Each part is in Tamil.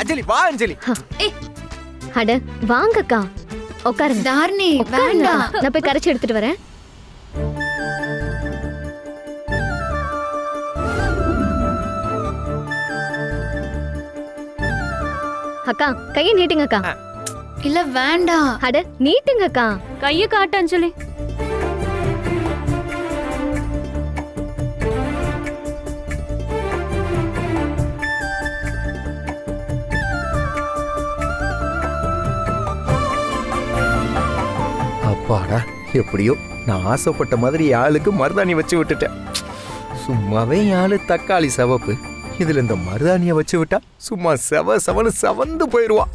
அஞ்சலி வா அஞ்சலி. அட வாங்கக்கா, உட்காருங்க. தாரணி உட்காருங்க. வேண்டாம். நான் போய் கரைச்சி எடுத்துட்டு வரேன். அக்கா கையை நீட்டுங்கக்கா. இல்ல வேண்டாம். அட நீட்டுங்கக்கா. கைய காட்டு அஞ்சலி. அப்பாடா, எப்படியோ நான் ஆசைப்பட்ட மாதிரி ஆளுக்கு மருதாணி வச்சு விட்டுட்டேன். சும்மாவே ஆளு தக்காளி சிவப்பு, இதுல இந்த மருதாணிய வச்சு விட்டா சும்மா செவன்னு செவந்து போயிருவா.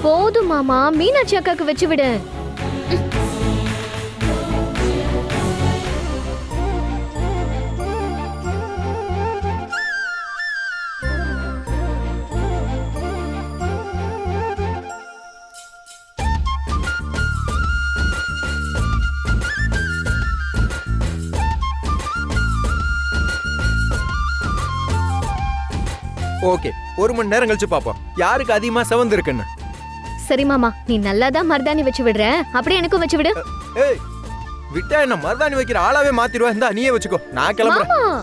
போதும் மாமா, மீனாட்சி அக்காக்கு வச்சு விடு. ஓகே, 1 மணி நேரம் கழிச்சு பாப்போம் யாருக்கு அதிகமா செவந்து இருக்குன்னு. சரி மாமா, நீ நல்லாதான் மருதாணி வச்சு விடுற, அப்படியே எனக்கும் வச்சு விடு. ஏய், விட்டா என்ன மருதாணி வைக்கிற ஆளாவே மாத்திடுவா. இந்தா நீயே வச்சுக்கோ, நான் கிளம்புறேன். மாமா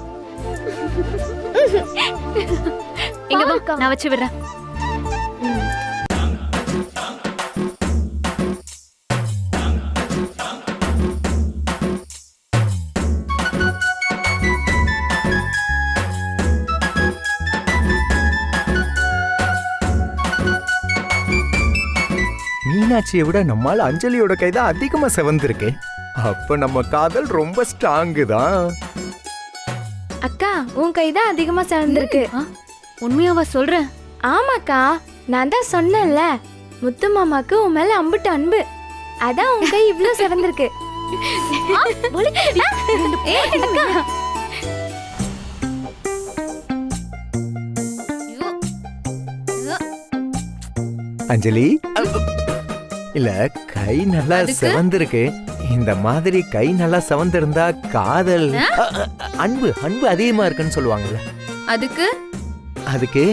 இங்க வா, பாருக்கா. நான் வச்சு விடுறேன். மீனாட்சியை விட நம்மால அஞ்சலியோட கைதான் அதிகமா செவந்திருக்கு. அப்ப நம்ம காதல் ரொம்ப ஸ்ட்ராங்கு தான். அக்கா, உன் கை தான் அதிகமா சேர்ந்திருக்கு. உண்மையாவா சொல்ற? ஆமாக்கா, நான் தான் சொன்னேன்ல, முத்து மாமாக்கு உன் மேல அம்புட்டு அன்பு, அதான் உன் கை இவ்ளோ சிறந்திருக்கு. அக்கா, அஞ்சலி, இல்ல கை நல்லா செவந்திருக்கு. இந்த மாதிரி கை நல்லா செவந்திருந்தா காதல் அன்பு அதிகமா இருக்குன்னு சொல்லுவாங்கல்ல. அதுக்கு அதுக்கு